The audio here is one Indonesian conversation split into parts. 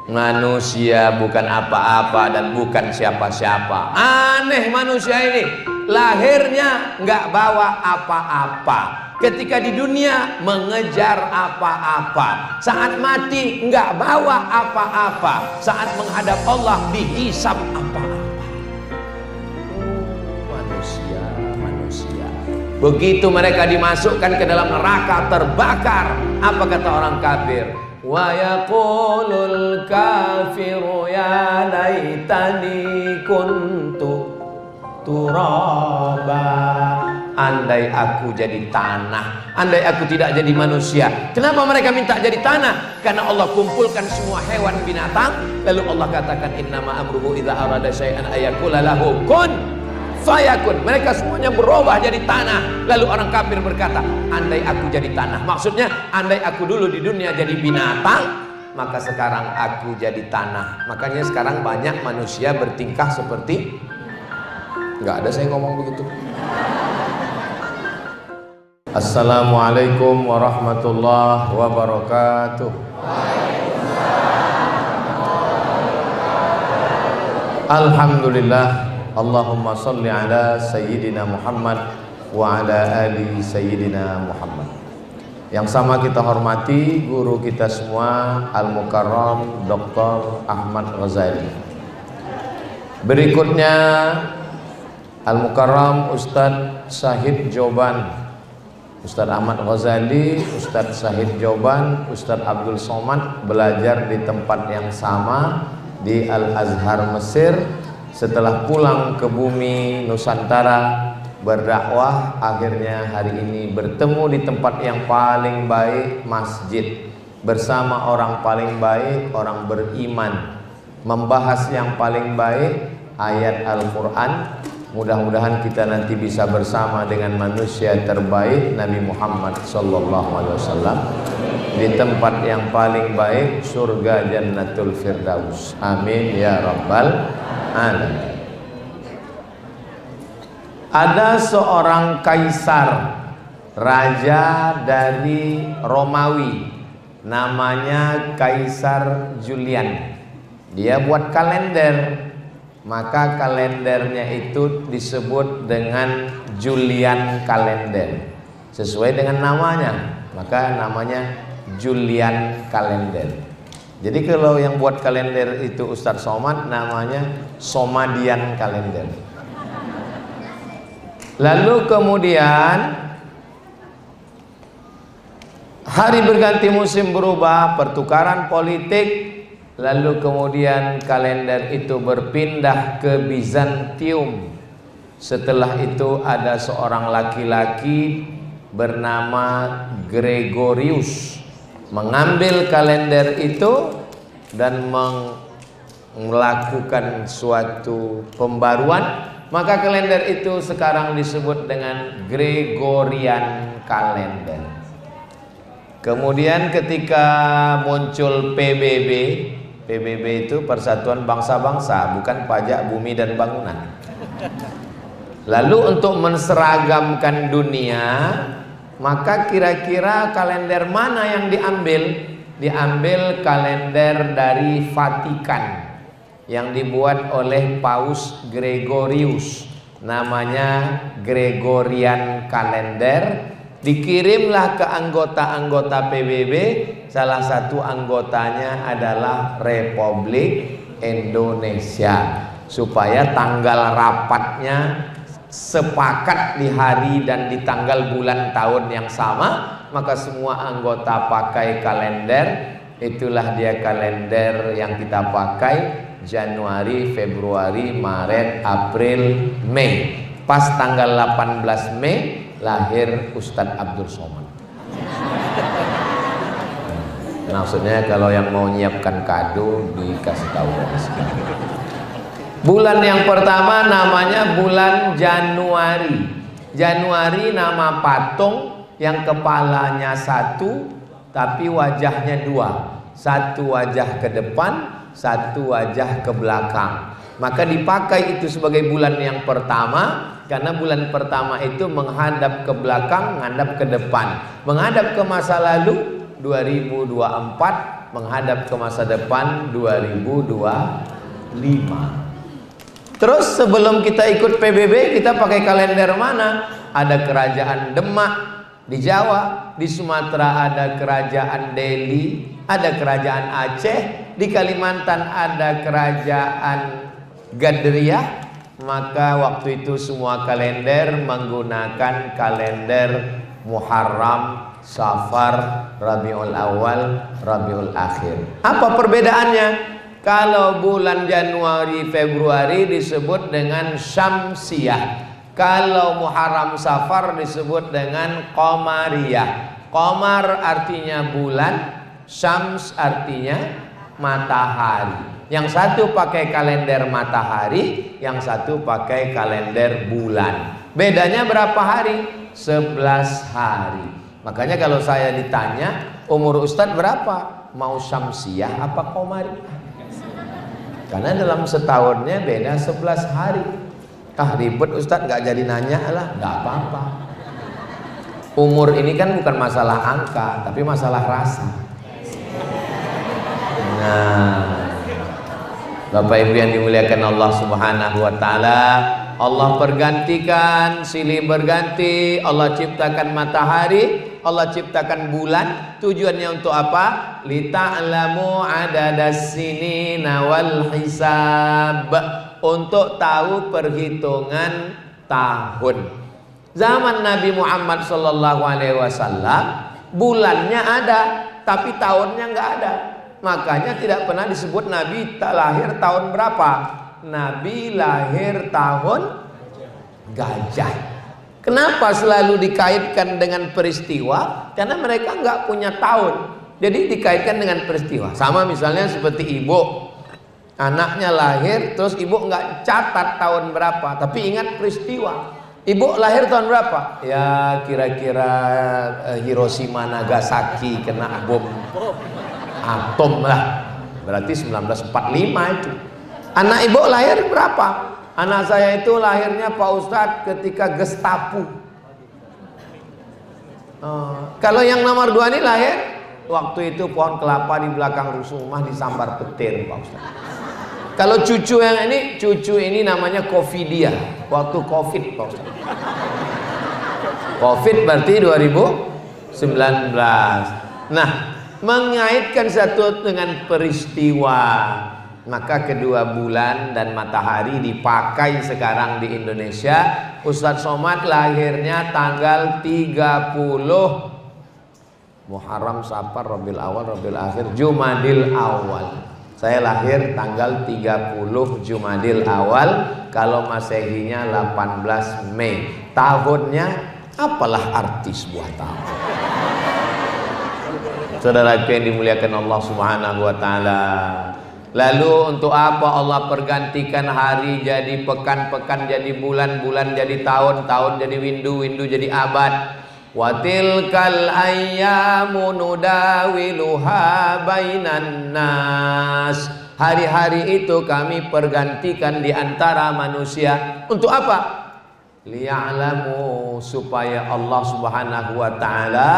Manusia bukan apa-apa dan bukan siapa-siapa. Aneh manusia ini, lahirnya nggak bawa apa-apa. Ketika di dunia mengejar apa-apa, saat mati nggak bawa apa-apa, saat menghadap Allah dihisab apa-apa. Manusia. Begitu mereka dimasukkan ke dalam neraka terbakar, apa kata orang kafir? Wa yaqulul kafiru ya laitani kuntu turaba. Andai aku jadi tanah, andai aku tidak jadi manusia. Kenapa mereka minta jadi tanah? Karena Allah kumpulkan semua hewan binatang, lalu Allah katakan innama amruhu idza arada syai'an ayaqula lahu kun fayakun. Mereka semuanya berubah jadi tanah. Lalu orang kafir berkata, andai aku jadi tanah. Maksudnya, andai aku dulu di dunia jadi binatang, maka sekarang aku jadi tanah. Makanya sekarang banyak manusia bertingkah seperti, nggak ada saya ngomong begitu. Assalamualaikum warahmatullahi wabarakatuh. Alhamdulillah. Allahumma salli ala Sayyidina Muhammad wa ala ali Sayyidina Muhammad. Yang sama kita hormati guru kita semua Al-Mukarram Dr. Ahmad Ghazali. Berikutnya Al-Mukarram Ustadz Syahid Joban, Ustadz Ahmad Ghazali, Ustadz Syahid Joban, Ustadz Abdul Somad belajar di tempat yang sama di Al-Azhar Mesir. Setelah pulang ke bumi Nusantara berdakwah, akhirnya hari ini bertemu di tempat yang paling baik, masjid, bersama orang paling baik, orang beriman, membahas yang paling baik, ayat Al-Quran. Mudah-mudahan kita nanti bisa bersama dengan manusia terbaik Nabi Muhammad SAW di tempat yang paling baik, surga Jannatul Firdaus. Amin ya rabbal alamin. Ada seorang kaisar, raja dari Romawi, namanya Kaisar Julian. Dia buat kalender, maka kalendernya itu disebut dengan Julian kalender, sesuai dengan namanya, maka namanya Julian kalender. Jadi kalau yang buat kalender itu Ustadz Somad, namanya Somadian kalender. Lalu kemudian hari berganti musim berubah, pertukaran politik. Lalu kemudian kalender itu berpindah ke Bizantium. Setelah itu ada seorang laki-laki bernama Gregorius mengambil kalender itu dan melakukan suatu pembaruan. Maka kalender itu sekarang disebut dengan Gregorian kalender. Kemudian ketika muncul PBB itu Persatuan Bangsa-Bangsa, bukan Pajak Bumi dan Bangunan. Lalu untuk menseragamkan dunia, maka kira-kira kalender mana yang diambil? Diambil kalender dari Vatikan yang dibuat oleh Paus Gregorius, namanya Gregorian kalender. Dikirimlah ke anggota-anggota PBB, salah satu anggotanya adalah Republik Indonesia, supaya tanggal rapatnya sepakat di hari dan di tanggal bulan tahun yang sama. Maka semua anggota pakai kalender. Itulah dia kalender yang kita pakai, Januari, Februari, Maret, April, Mei. Pas tanggal 18 Mei lahir Ustadz Abdul Somad. Maksudnya kalau yang mau nyiapkan kado dikasih tahu. Bulan yang pertama namanya bulan Januari. Januari nama patung yang kepalanya satu tapi wajahnya dua. Satu wajah ke depan, satu wajah ke belakang. Maka dipakai itu sebagai bulan yang pertama, karena bulan pertama itu menghadap ke belakang, menghadap ke depan, menghadap ke masa lalu, 2024 menghadap ke masa depan 2025. Terus sebelum kita ikut PBB, kita pakai kalender mana? Ada kerajaan Demak di Jawa, di Sumatera ada kerajaan Delhi, ada kerajaan Aceh, di Kalimantan ada kerajaan Gadriah. Maka waktu itu semua kalender menggunakan kalender Muharram, Safar, Rabiul Awal, Rabiul Akhir. Apa perbedaannya? Kalau bulan Januari, Februari disebut dengan Syamsiyah. Kalau Muharram, Safar disebut dengan Qamariyah. Qamar artinya bulan, Syams artinya matahari. Yang satu pakai kalender matahari, yang satu pakai kalender bulan. Bedanya berapa hari? 11 hari. Makanya kalau saya ditanya, umur Ustadz berapa? Mau Syamsiyah apa Qamariyah? Karena dalam setahunnya beda 11 hari. Ribet Ustadz, nggak jadi nanya lah, nggak apa-apa. Umur ini kan bukan masalah angka, tapi masalah rasa. Nah, Bapak Ibu yang dimuliakan Allah Subhanahu wa taala, Allah pergantikan, silih berganti, Allah ciptakan matahari, Allah ciptakan bulan. Tujuannya untuk apa? Lita'lamu adadas sinina wal hisab, untuk tahu perhitungan tahun. Zaman Nabi Muhammad SAW bulannya ada, tapi tahunnya nggak ada. Makanya tidak pernah disebut Nabi tak lahir tahun berapa. Nabi lahir tahun gajah. Kenapa selalu dikaitkan dengan peristiwa? Karena mereka nggak punya tahun, jadi dikaitkan dengan peristiwa. Sama misalnya seperti ibu, anaknya lahir, terus ibu nggak catat tahun berapa, tapi ingat peristiwa. Ibu lahir tahun berapa? Ya kira-kira Hiroshima Nagasaki kena bom atom lah, berarti 1945 itu. Anak ibu lahir berapa? Anak saya itu lahirnya Pak Ustadz ketika Gestapo. Kalau yang nomor 2 ini lahir waktu itu pohon kelapa di belakang rumah disambar petir Pak Ustadz. Kalau cucu yang ini, cucu ini namanya Covidia, waktu Covid Pak Ustadz. Covid berarti 2019. Nah, mengaitkan satu dengan peristiwa, maka kedua bulan dan matahari dipakai sekarang di Indonesia. Ustadz Somad lahirnya tanggal 30 Muharram, Safar, Rabiul Awal, Rabiul Akhir, Jumadil Awal. Saya lahir tanggal 30 Jumadil Awal, kalau Masehinya 18 Mei. Tahunnya apalah arti sebuah tahun. Saudaraku yang dimuliakan Allah Subhanahu wa taala. Lalu untuk apa Allah pergantikan hari jadi pekan, pekan jadi bulan, bulan jadi tahun, tahun jadi windu, windu jadi abad. Wa tilkal ayyamu nudawiluha bainan nas. Hari-hari itu kami pergantikan di antara manusia. Untuk apa? Liya'lamu, supaya Allah Subhanahu wa taala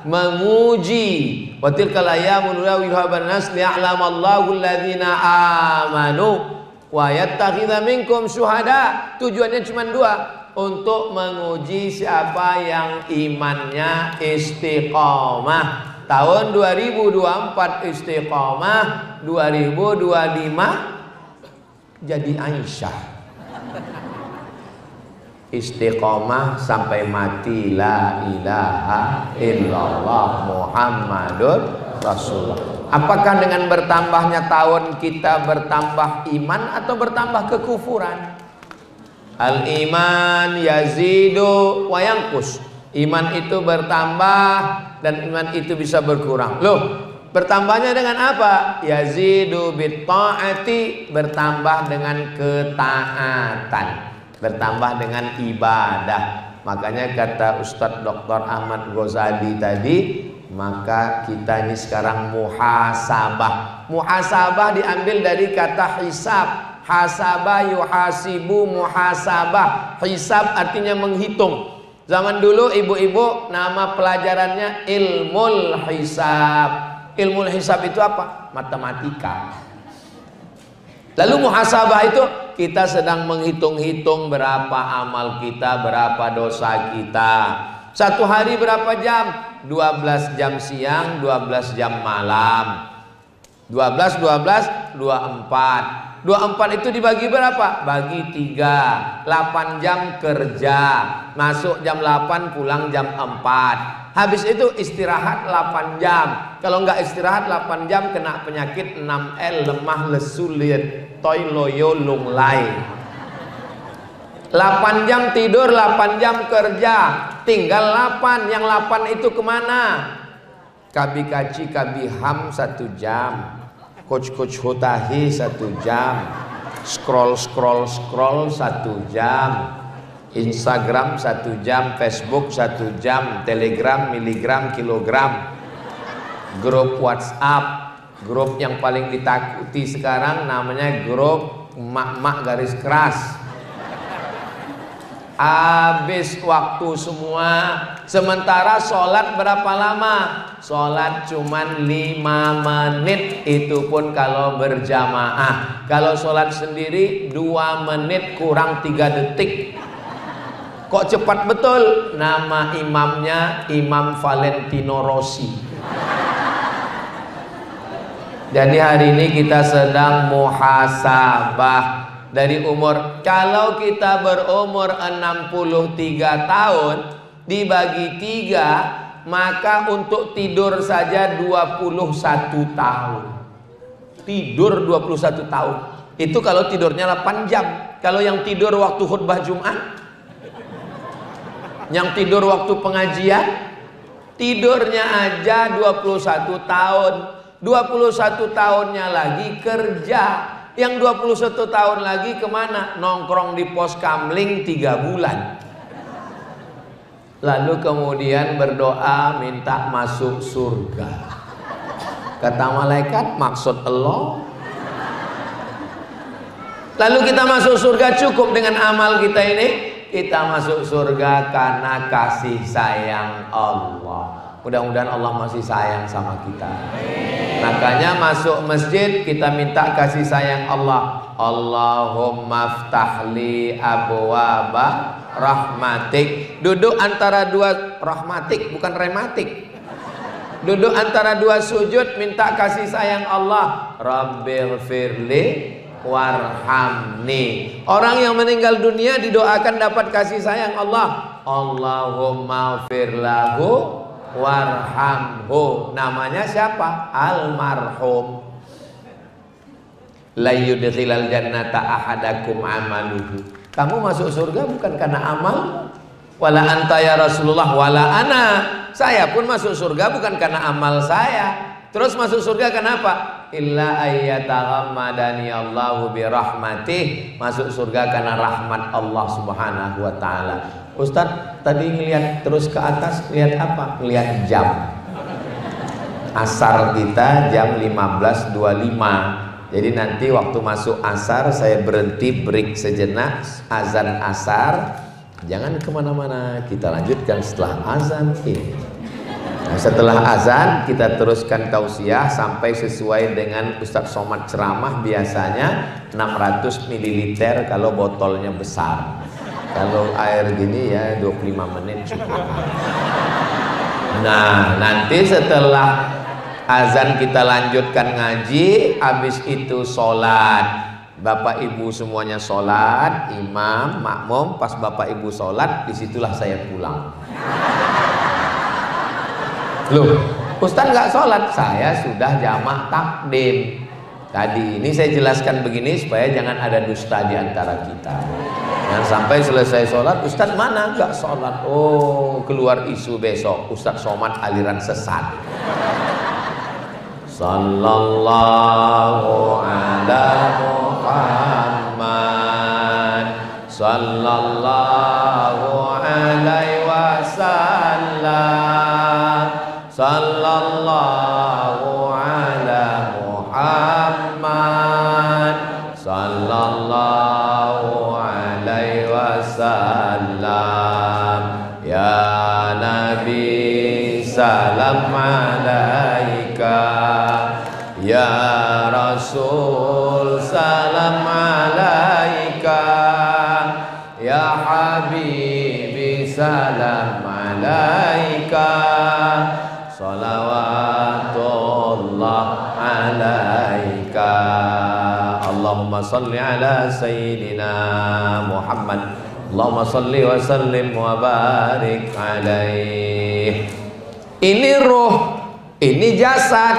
menguji. Wa tilkal ayyamu nudawiluha bainan nas liya'lamallahu alladhina amanu wa yattakhidha minkum syuhada. Tujuannya cuma 2, untuk menguji siapa yang imannya istiqomah. Tahun 2024 istiqomah, 2025 jadi Aisyah. Istiqomah sampai mati, la ilaha illallah Muhammadur Rasulullah. Apakah dengan bertambahnya tahun kita bertambah iman atau bertambah kekufuran? Al-iman yazidu wa yanqus. Iman itu bertambah dan iman itu bisa berkurang. Loh, bertambahnya dengan apa? Yazidu bitta'ati, bertambah dengan ketaatan, bertambah dengan ibadah. Makanya kata Ustadz Dr. Ahmad Ghazali tadi, maka kita ini sekarang muhasabah. Muhasabah diambil dari kata hisab. Hasabah yuhasibu muhasabah. Hisab artinya menghitung. Zaman dulu ibu-ibu nama pelajarannya ilmul hisab. Ilmul hisab itu apa? Matematika. Lalu muhasabah itu kita sedang menghitung-hitung berapa amal kita, berapa dosa kita. Satu hari berapa jam? 12 jam siang, 12 jam malam. 12, 12, 24. 24 itu dibagi berapa? Bagi 3. 8 jam kerja. Masuk jam 8, pulang jam 4. Habis itu istirahat 8 jam. Kalau nggak istirahat 8 jam kena penyakit 6L, lemah, lesu, liat, toy, loyo, lunglai. 8 jam tidur, 8 jam kerja. Tinggal 8. Yang 8 itu kemana? Kabi kaci, kabi ham 1 jam. Coach hotahi 1 jam. Scroll 1 jam. Instagram 1 jam. Facebook 1 jam. Telegram, miligram, kilogram. Grup WhatsApp. Grup yang paling ditakuti sekarang namanya grup emak-emak garis keras. Habis waktu semua. Sementara sholat berapa lama? Sholat cuman 5 menit. Itu pun kalau berjamaah. Kalau sholat sendiri 2 menit kurang 3 detik. Kok cepat betul? Nama imamnya Imam Valentino Rossi. Jadi hari ini kita sedang muhasabah. Dari umur, kalau kita berumur 63 tahun dibagi 3, maka untuk tidur saja 21 tahun. Tidur 21 tahun. Itu kalau tidurnya 8 jam. Kalau yang tidur waktu khutbah Jumat, yang tidur waktu pengajian, tidurnya aja 21 tahun. 21 tahunnya lagi kerja. Yang 21 tahun lagi kemana? Nongkrong di pos kamling 3 bulan. Lalu kemudian berdoa minta masuk surga. Kata malaikat, maksud Allah. Lalu kita masuk surga cukup dengan amal kita ini. Kita masuk surga karena kasih sayang Allah. Mudah-mudahan Allah masih sayang sama kita. Makanya masuk masjid kita minta kasih sayang Allah. Allahumma ftahli abwaba rahmatik. Duduk antara 2 rahmatik, bukan rematik. Duduk antara 2 sujud minta kasih sayang Allah. Rabbighfirli warhamni. Orang yang meninggal dunia didoakan dapat kasih sayang Allah. Allahumma firlahu warhamhu. Namanya siapa? Almarhum. La yudkhilal jannata ahadakum amaluhu. Kamu masuk surga bukan karena amal. Wala anta ya Rasulullah wala ana. Saya pun masuk surga bukan karena amal saya. Terus masuk surga kenapa? Illa ayyataghammadani Allahu birahmatih. Masuk surga karena rahmat Allah Subhanahu wa taala. Ustadz tadi ngelihat terus ke atas, lihat apa? Lihat jam. Asar kita jam 15.25. Jadi nanti waktu masuk asar saya berhenti break sejenak, azan asar. Jangan kemana-mana, kita lanjutkan setelah azan ini. Nah, setelah azan kita teruskan tausiah sampai sesuai dengan Ustadz Somad ceramah, biasanya 600 ml kalau botolnya besar. Kalau air gini ya 25 menit cukup. Nah, nanti setelah azan kita lanjutkan ngaji, habis itu sholat. Bapak ibu semuanya sholat, imam, makmum. Pas bapak ibu sholat, disitulah saya pulang. Loh, Ustadz nggak sholat? Saya sudah jamak takdim. Tadi ini saya jelaskan begini supaya jangan ada dusta di antara kita. Jangan sampai selesai sholat, Ustadz mana? Nggak sholat. Oh, keluar isu besok Ustadz Somad aliran sesat. Sallallahu ala Muhammad, sallallahu alaihi wasallam, sallallahu ala Muhammad, sallallahu alaihi wasallam. Ya salam alaika. Ya Rasul salam alaika. Ya Habibi salam alaika. Salawatullah alaika. Allahumma salli ala Sayyidina Muhammad. Allahumma salli wa sallim wa barik alaih. Ini ruh, ini jasad.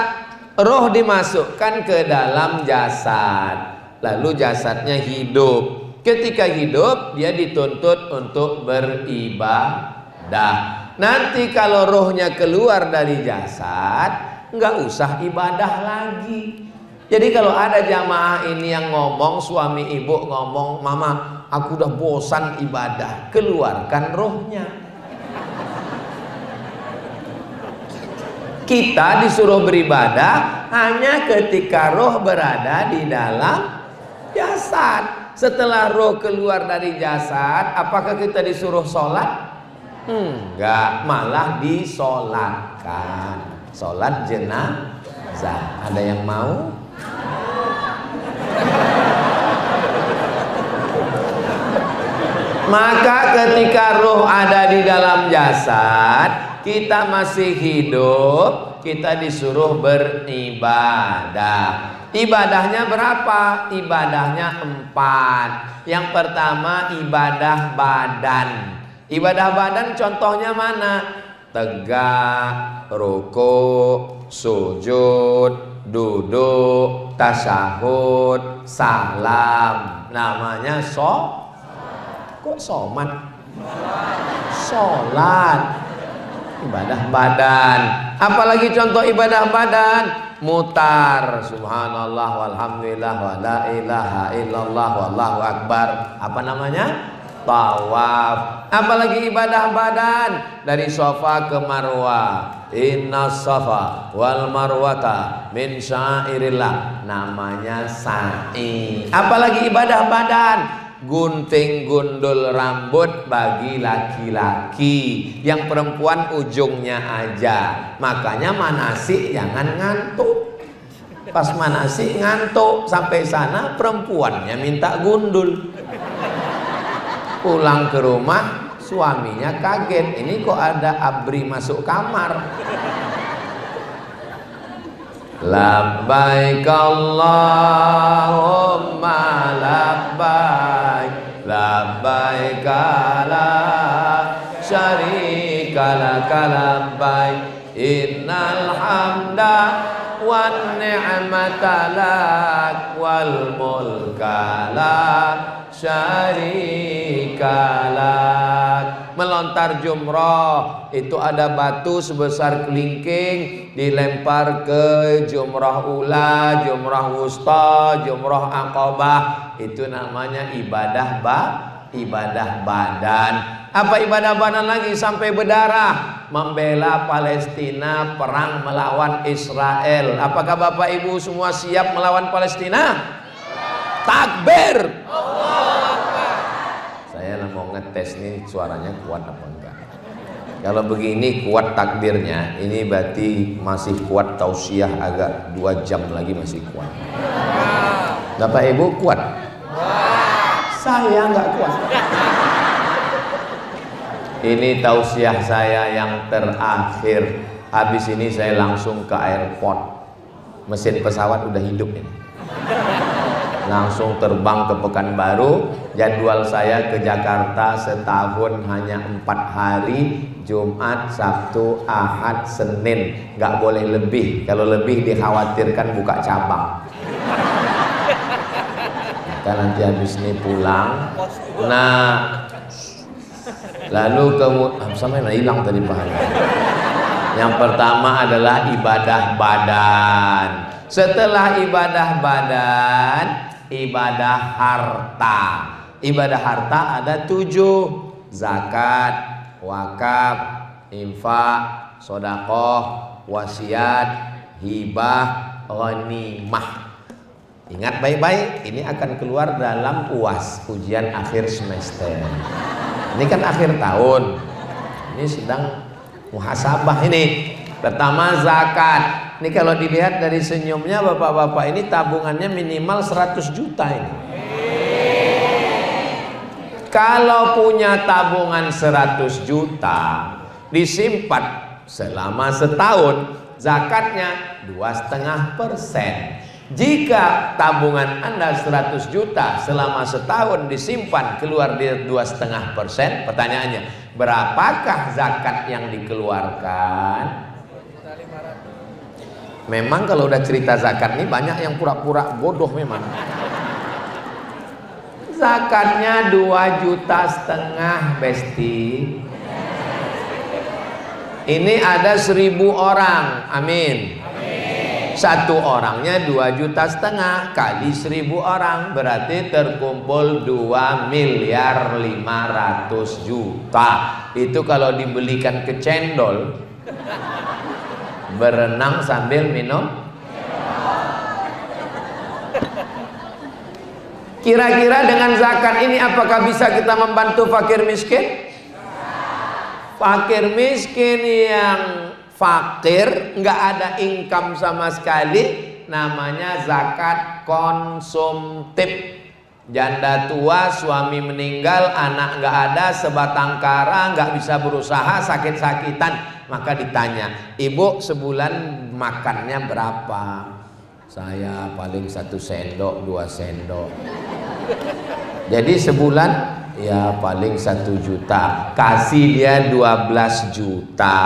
Ruh dimasukkan ke dalam jasad, lalu jasadnya hidup. Ketika hidup, dia dituntut untuk beribadah. Nanti kalau rohnya keluar dari jasad, nggak usah ibadah lagi. Jadi kalau ada jamaah ini yang ngomong, suami ibu ngomong, mama aku udah bosan ibadah, keluarkan rohnya. Kita disuruh beribadah hanya ketika roh berada di dalam jasad. Setelah roh keluar dari jasad, apakah kita disuruh sholat? Enggak, malah disolatkan. Sholat jenazah. Ada yang mau? Maka ketika roh ada di dalam jasad, kita masih hidup, kita disuruh beribadah. Ibadahnya berapa? Ibadahnya 4. Yang pertama ibadah badan. Ibadah badan contohnya mana? Tegak, ruku, sujud, duduk, tasyahud, salam. Namanya kok somat? Sholat. Ibadah badan. Apalagi contoh ibadah badan? Mutar, subhanallah walhamdulillah wa la ilaha illallah wallahu akbar. Apa namanya? Tawaf. Apalagi ibadah badan? Dari Safa ke Marwah. Inna safa wal marwata min syairillah. Namanya sa'i. Apalagi ibadah badan? Gunting gundul rambut bagi laki-laki, yang perempuan ujungnya aja. Makanya manasik jangan ngantuk. Pas manasik ngantuk, sampai sana perempuannya minta gundul. Pulang ke rumah suaminya kaget, ini kok ada abri masuk kamar. Labbaik Allahumma labbaik, labbaik la syarika laka labbaik, innal hamda wan ni'mata lak wal mulka la syarika lak. Melontar jumrah itu ada batu sebesar kelingking, dilempar ke jumrah ula, jumrah wusta, jumrah aqabah. Itu namanya ibadah badan. Apa ibadah badan lagi? Sampai berdarah, membela Palestina, perang melawan Israel. Apakah Bapak Ibu semua siap melawan Palestina? Takbir. Saya mau ngetes nih suaranya kuat apa enggak. Kalau begini kuat takbirnya, ini berarti masih kuat tausiah, agak 2 jam lagi masih kuat. Bapak Ibu kuat? Saya nggak kuat. Ini tausiah saya yang terakhir. Habis ini saya langsung ke airport. Mesin pesawat udah hidup ini. Langsung terbang ke Pekanbaru. Jadwal saya ke Jakarta setahun hanya 4 hari, Jumat, Sabtu, Ahad, Senin. Nggak boleh lebih. Kalau lebih dikhawatirkan buka cabang. Kita nanti habis ini pulang. Nah, lalu sampai hilang tadi pahala. Yang pertama adalah ibadah badan. Setelah ibadah badan, ibadah harta. Ibadah harta ada 7: zakat, wakaf, infak, sedekah, wasiat, hibah, ghanimah. Ingat baik-baik, ini akan keluar dalam UAS, ujian akhir semester. Ini kan akhir tahun. Ini sedang muhasabah ini. Pertama zakat. Ini kalau dilihat dari senyumnya bapak-bapak ini tabungannya minimal 100 juta ini. Kalau punya tabungan 100 juta disimpan selama setahun, zakatnya 2,5%. Jika tabungan Anda 100 juta selama setahun disimpan keluar di 2,5%, pertanyaannya, berapakah zakat yang dikeluarkan? Memang kalau udah cerita zakat nih banyak yang pura-pura bodoh memang. Zakatnya 2,5 juta, Besti. Ini ada 1.000 orang, amin. Satu orangnya 2,5 juta kali 1.000 orang berarti terkumpul 2.500.000.000. Itu kalau dibelikan ke cendol, berenang sambil minum. Kira-kira dengan zakat ini apakah bisa kita membantu fakir miskin? Fakir miskin yang fakir, nggak ada income sama sekali, namanya zakat konsumtif. Janda tua, suami meninggal, anak nggak ada, sebatang kara, nggak bisa berusaha, sakit-sakitan. Maka ditanya, ibu sebulan makannya berapa? Saya paling 1 sendok, 2 sendok. Jadi sebulan ya paling 1 juta. Kasih dia 12 juta.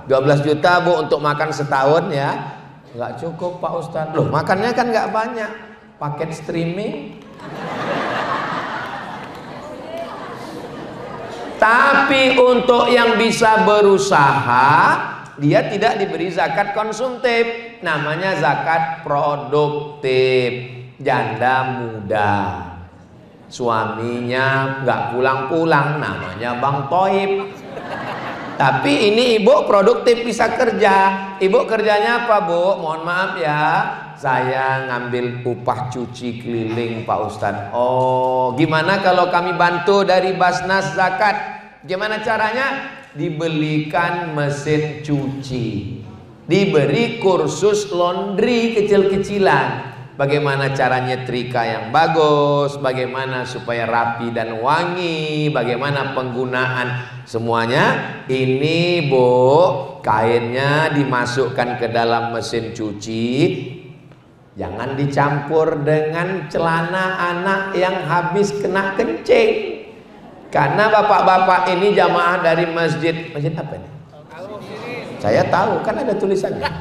12 juta Bu untuk makan setahun ya. Nggak cukup Pak Ustadz. Loh makannya kan nggak banyak. Paket streaming. Tapi untuk yang bisa berusaha, dia tidak diberi zakat konsumtif. Namanya zakat produktif. Janda muda, suaminya nggak pulang-pulang, namanya Bang Toib. Tapi ini ibu produktif, bisa kerja. Ibu kerjanya apa Bu? Mohon maaf ya, saya ngambil upah cuci keliling Pak Ustadz. Oh gimana kalau kami bantu dari Basnas Zakat? Gimana caranya? Dibelikan mesin cuci, diberi kursus laundry kecil-kecilan. Bagaimana cara nyetrika yang bagus, bagaimana supaya rapi dan wangi, bagaimana penggunaan semuanya. Ini Bu, kainnya dimasukkan ke dalam mesin cuci, jangan dicampur dengan celana anak yang habis kena kencing. Karena bapak-bapak ini jamaah dari masjid apa ini? Saya tahu, kan ada tulisannya.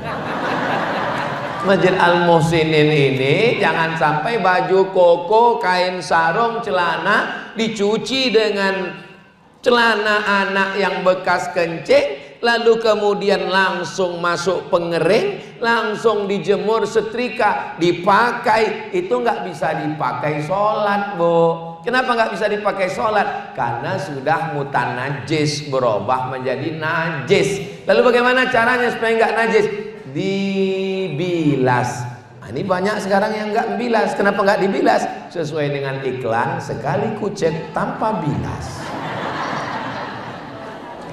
Masjid Al-Muhsinin ini jangan sampai baju koko, kain sarung, celana dicuci dengan celana anak yang bekas kencing, lalu kemudian langsung masuk pengering, langsung dijemur, setrika, dipakai. Itu nggak bisa dipakai sholat Bu. Kenapa nggak bisa dipakai sholat? Karena sudah mutanajis, berubah menjadi najis. Lalu bagaimana caranya supaya nggak najis? Dibilas. Nah, ini banyak sekarang yang nggak bilas. Kenapa nggak dibilas? Sesuai dengan iklan, sekali kucek tanpa bilas.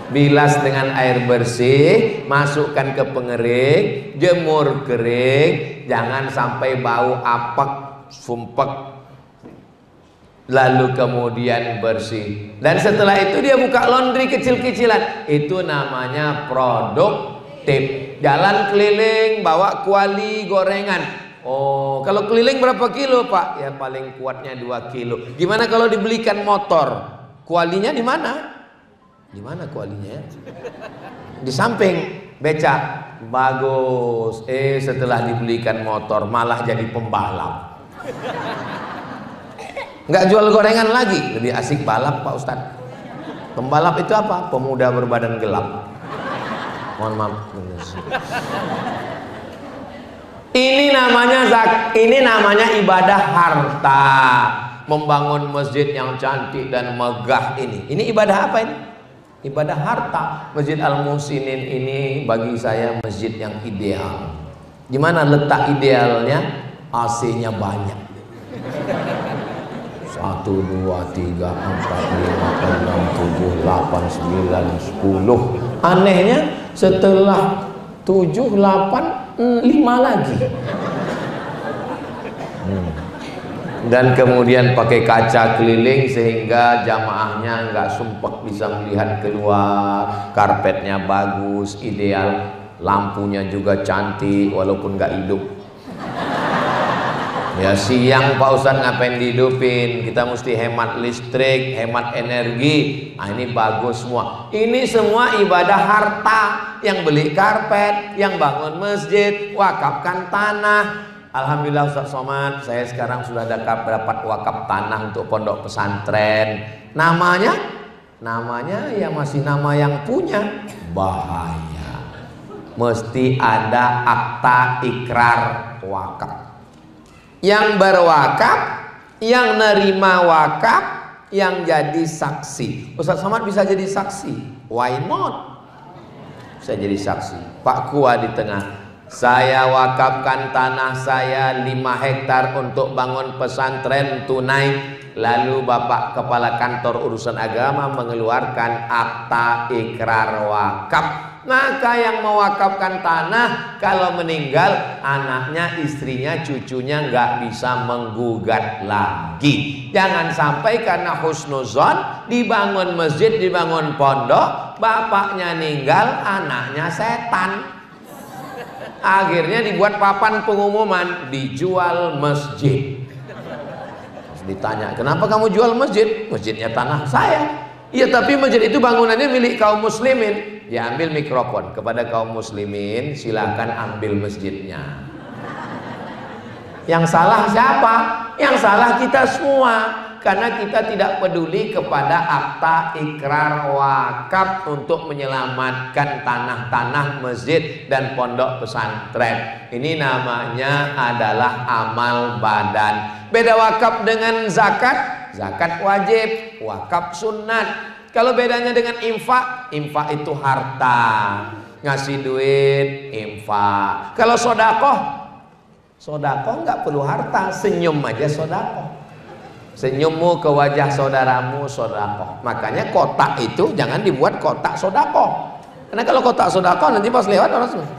Bilas dengan air bersih, masukkan ke pengering, jemur kering, jangan sampai bau apek, sumpek, lalu kemudian bersih. Dan setelah itu dia buka laundry kecil-kecilan. Itu namanya produktif. Jalan keliling bawa kuali gorengan. Oh, kalau keliling berapa kilo Pak? Ya paling kuatnya 2 kilo. Gimana kalau dibelikan motor? Kualinya di mana? Di mana kualinya? Di samping becak. Bagus. Setelah dibelikan motor malah jadi pembalap. Nggak jual gorengan lagi, lebih asik balap Pak Ustadz. Pembalap itu apa? Pemuda berbadan gelap. Mohon maaf. Ini namanya ibadah harta. Membangun masjid yang cantik dan megah ini. Ini ibadah apa ini? Ibadah harta. Masjid Al-Muhsinin ini bagi saya masjid yang ideal. Gimana letak idealnya? AC-nya banyak. 1, 2, 3, 4, 5, 6, 7, 8, 9, 10. Anehnya setelah 7, 8, 5 lagi. Dan kemudian pakai kaca keliling sehingga jamaahnya nggak sumpek bisa melihat keluar. Karpetnya bagus, ideal, lampunya juga cantik walaupun nggak hidup. Ya siang Pak Ustadz ngapain dihidupin? Kita mesti hemat listrik, hemat energi. Nah ini bagus semua. Ini semua ibadah harta. Yang beli karpet, yang bangun masjid, wakafkan tanah. Alhamdulillah Ustadz Somad, saya sekarang sudah dapat wakaf tanah untuk pondok pesantren. Namanya ya masih nama yang punya. Bahaya. Mesti ada akta ikrar wakaf. Yang berwakaf, yang nerima wakaf, yang jadi saksi. Ustadz Somad bisa jadi saksi. Why not? Bisa jadi saksi. Pak Kua di tengah. Saya wakafkan tanah saya 5 hektar untuk bangun pesantren tunai. Lalu Bapak Kepala Kantor Urusan Agama mengeluarkan akta ikrar wakaf. Maka yang mewakafkan tanah kalau meninggal anaknya, istrinya, cucunya nggak bisa menggugat lagi. Jangan sampai karena husnuzon dibangun masjid, dibangun pondok, bapaknya meninggal, anaknya setan. Akhirnya dibuat papan pengumuman, dijual masjid. Terus ditanya, kenapa kamu jual masjid? Masjidnya tanah saya. Iya, tapi masjid itu bangunannya milik kaum muslimin. Diambil mikrofon kepada kaum muslimin, silakan ambil masjidnya. Yang salah siapa? Yang salah kita semua. Karena kita tidak peduli kepada akta ikrar wakaf untuk menyelamatkan tanah-tanah masjid dan pondok pesantren. Ini namanya adalah amal badan. Beda wakaf dengan zakat. Zakat wajib, wakaf sunat. Kalau bedanya dengan infak, infak itu harta, ngasih duit, infak. Kalau sodakoh, sodakoh nggak perlu harta, senyum aja sodakoh. Senyummu ke wajah saudaramu sodakoh. Makanya kotak itu jangan dibuat kotak sodakoh. Karena kalau kotak sodakoh nanti pas lewat orang semua.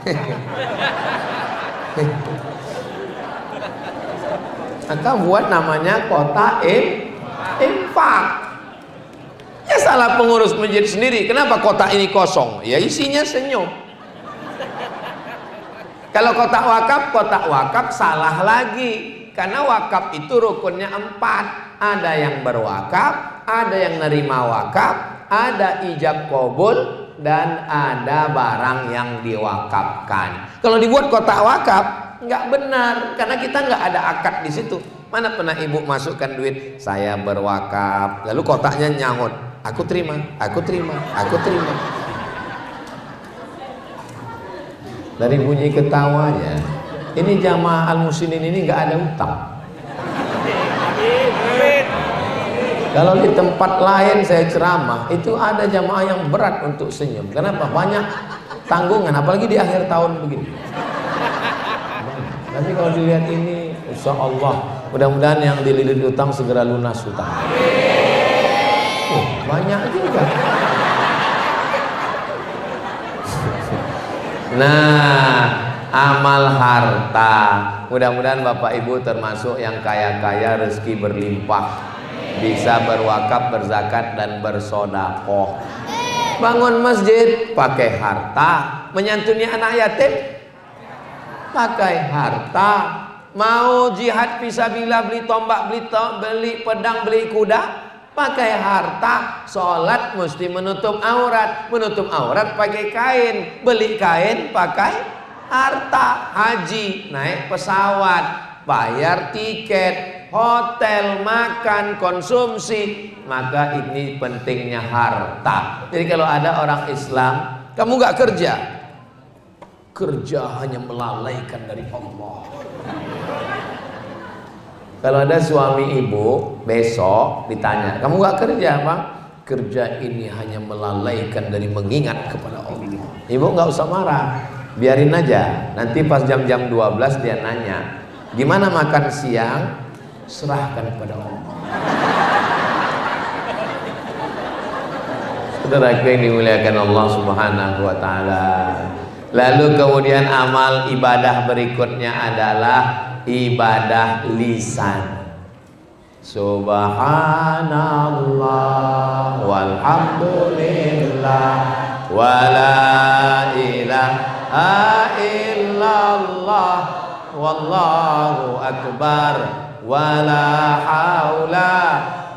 Maka buat namanya kotak infak. Ya salah pengurus masjid sendiri. Kenapa kotak ini kosong? Ya isinya senyum. Kalau kotak wakaf salah lagi. Karena wakaf itu rukunnya 4. Ada yang berwakaf, ada yang nerima wakaf, ada ijab kabul, dan ada barang yang diwakafkan. Kalau dibuat kotak wakaf nggak benar, karena kita nggak ada akad di situ. Mana pernah ibu masukkan duit, saya berwakaf, lalu kotaknya nyahut, aku terima, aku terima, aku terima. Dari bunyi ketawanya, ini jamaah al-muslimin ini nggak ada utang. Kalau di tempat lain saya ceramah, itu ada jamaah yang berat untuk senyum. Kenapa? Banyak tanggungan, apalagi di akhir tahun begini. Tapi kalau dilihat ini, insya Allah, mudah-mudahan yang dililit utang segera lunas utang. Banyak juga. Nah, amal harta. Mudah-mudahan Bapak Ibu termasuk yang kaya-kaya, rezeki berlimpah. Bisa berwakaf, berzakat, dan bersodakoh. Bangun masjid pakai harta, menyantuni anak yatim pakai harta. Mau jihad fisabilillah, beli tombak, beli pedang, beli kuda pakai harta. Sholat mesti menutup aurat pakai kain, beli kain pakai harta. Haji naik pesawat, bayar tiket, hotel, makan, konsumsi. Maka ini pentingnya harta. Jadi kalau ada orang Islam, kamu nggak kerja hanya melalaikan dari Allah. Kalau ada suami ibu besok ditanya, kamu nggak kerja Bang? Kerja ini hanya melalaikan dari mengingat kepada Allah. Ibu nggak usah marah, biarin aja. Nanti pas jam-jam 12 dia nanya, gimana makan siang? Serahkan kepada Allah. Saudara yang dimuliakan Allah Subhanahu wa taala. Lalu kemudian amal ibadah berikutnya adalah ibadah lisan. Subhanallah walhamdulillah wala ilaha illallah wallahu akbar wala haula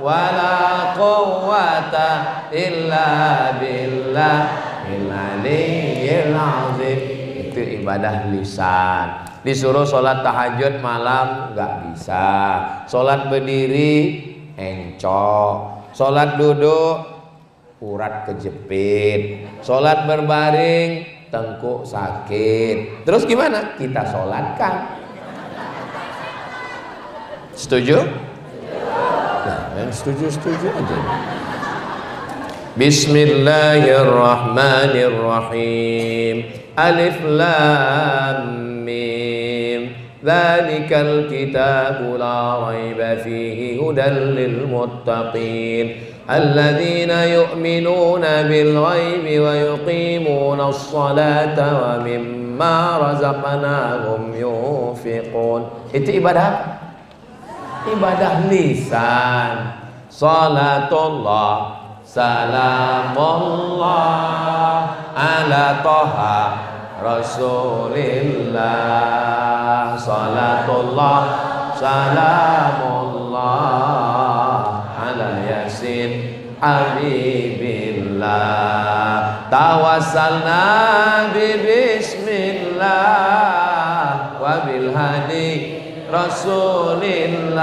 wala quwwata illa billahil aliyyil azim. Itu ibadah lisan. Disuruh sholat tahajud malam nggak bisa, sholat berdiri encok, sholat duduk urat kejepit, sholat berbaring tengkuk sakit. Terus gimana? Kita sholatkan. Setuju? Nah, yang setuju aja. Bismillahirrahmanirrahim. Alif lam mim. Dzalikal kitabu la raiba fihi hudan lil muttaqin. Alladzina yu'minuna bil ghaibi wa yuqimuna as-salata wa mimma razaqnahum yunfiqun. Itu ibadah apa? Ibadah lisan. Salatullah salamullah ala toha rasulillah. Salatullah salamullah ala yasin habibillah. Tawassalna bi bismillah wa bil hadi rasulillah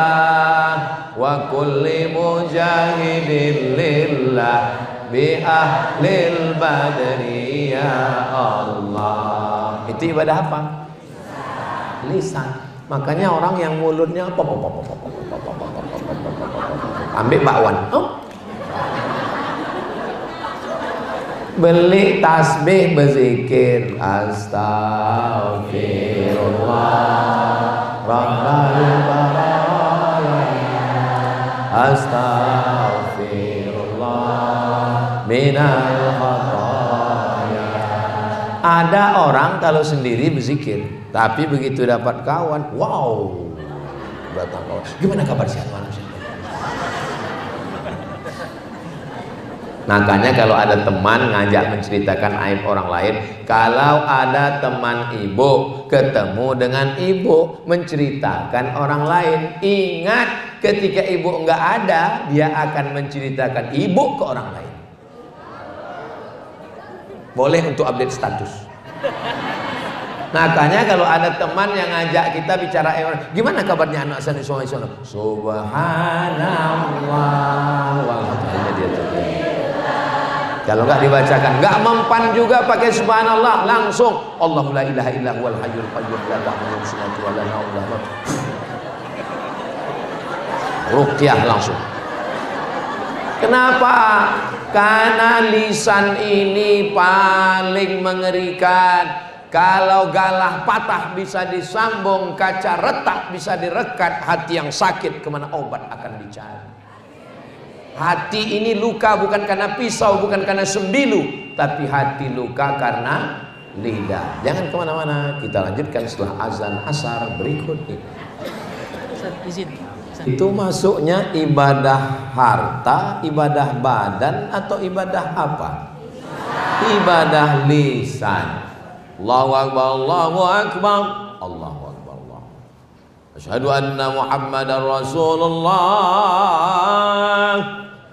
wa kulli mujahidin lillah bi ahlil badri ya Allah. Itu ibadah apa? Lisan. Makanya orang yang mulutnya ambil bakwan, beli tasbih berzikir astagfirullah rabbal baraya astagfirullah minal khataya. Ada orang kalau sendiri berzikir, tapi begitu dapat kawan, wow, datang kawan, gimana kabar sehat manusia? Makanya kalau ada teman ngajak menceritakan aib orang lain, kalau ada teman ibu ketemu dengan ibu menceritakan orang lain, ingat ketika ibu enggak ada, dia akan menceritakan ibu ke orang lain. Boleh untuk update status. Makanya kalau ada teman yang ngajak kita bicara, gimana kabarnya anak saya di sana? Subhanallah walhamdulillah, dia terkini. Kalau nggak dibacakan, nggak mempan juga pakai subhanallah, langsung Allahu la ilaha illa huwal hayyul qayyum la ta'khudhuhu sinatun wa la nawm. Ruqyah langsung. Kenapa? Karena lisan ini paling mengerikan. Kalau galah patah bisa disambung, kaca retak bisa direkat, hati yang sakit kemana obat akan dicari. Hati ini luka bukan karena pisau, bukan karena sembilu, tapi hati luka karena lidah. Jangan kemana-mana, kita lanjutkan setelah azan asar berikut ini. Itu masuknya ibadah harta, ibadah badan, atau ibadah apa? Ibadah lisan. Allahu akbar, Allahu akbar, Allahu akbar, Allah. Asyhadu anna Muhammadar Rasulullah.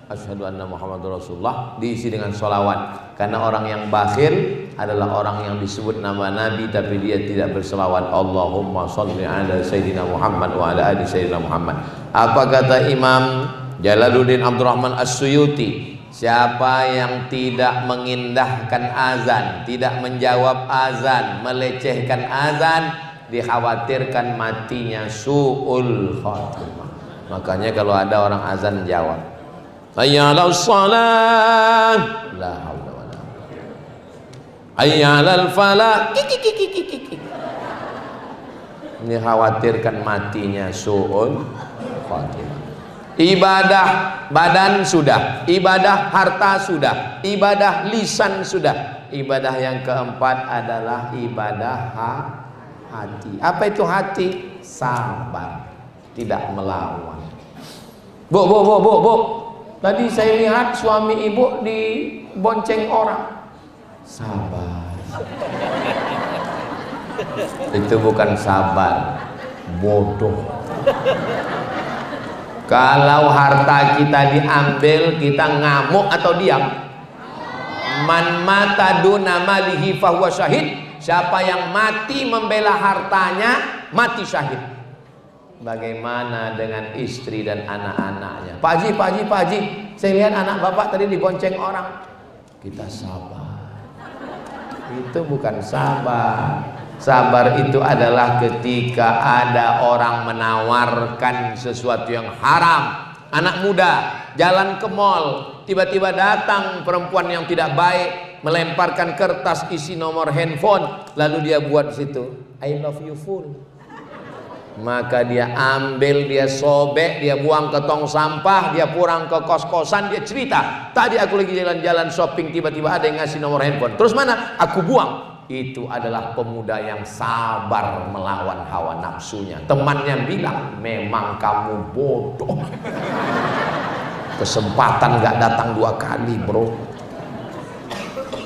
Asyhadu anna Muhammadar Rasulullah diisi dengan sholawat. Karena orang yang bakhil adalah orang yang disebut nama Nabi tapi dia tidak berselawat. Allahumma sholli ala Sayyidina Muhammad wa ala ali Sayyidina Muhammad. Apa kata Imam Jalaluddin Abdurrahman As-Suyuti? Siapa yang tidak mengindahkan azan, tidak menjawab azan, melecehkan azan, dikhawatirkan matinya su'ul khatimah. Makanya kalau ada orang azan jawab, hayya 'alas shalah, la haula wala quwwata, hayya 'alal falah, ini khawatirkan matinya su'ul khatimah. Ibadah badan sudah, ibadah harta sudah, ibadah lisan sudah. Ibadah yang keempat adalah ibadah hati. Apa itu hati? Sabar, tidak melawan. Bu, tadi saya lihat suami ibu dibonceng orang. Sabar. Itu bukan sabar, bodoh. Kalau harta kita diambil, kita ngamuk atau diam? Man mata duna malihi fahuwa syahid. Siapa yang mati membela hartanya, mati syahid. Bagaimana dengan istri dan anak-anaknya? Pak Haji, saya lihat anak bapak tadi dibonceng orang. Kita sabar. Itu bukan sabar. Sabar itu adalah ketika ada orang menawarkan sesuatu yang haram. Anak muda jalan ke mall, tiba-tiba datang perempuan yang tidak baik, melemparkan kertas isi nomor handphone, lalu dia buat situ, I love you full. Maka dia ambil, dia sobek, dia buang ke tong sampah, dia pulang ke kos-kosan, dia cerita, tadi aku lagi jalan-jalan shopping, tiba-tiba ada yang ngasih nomor handphone. Terus mana? Aku buang. Itu adalah pemuda yang sabar melawan hawa nafsunya. Temannya bilang, memang kamu bodoh. Kesempatan gak datang 2 kali, bro.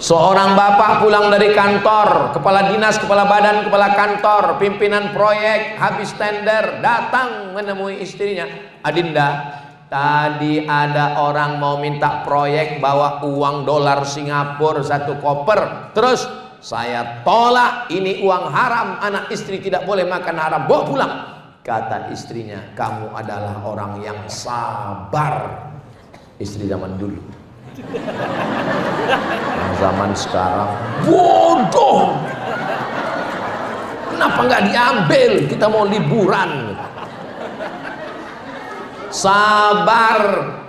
Seorang bapak pulang dari kantor, kepala dinas, kepala badan, kepala kantor, pimpinan proyek, habis tender, datang menemui istrinya. Adinda, tadi ada orang mau minta proyek, bawa uang dolar Singapura 1 koper. Terus saya tolak, ini uang haram, anak istri tidak boleh makan haram, bawa pulang. Kata istrinya, kamu adalah orang yang sabar. Istri zaman dulu. Yang zaman sekarang bodoh. Kenapa nggak diambil? Kita mau liburan. Sabar,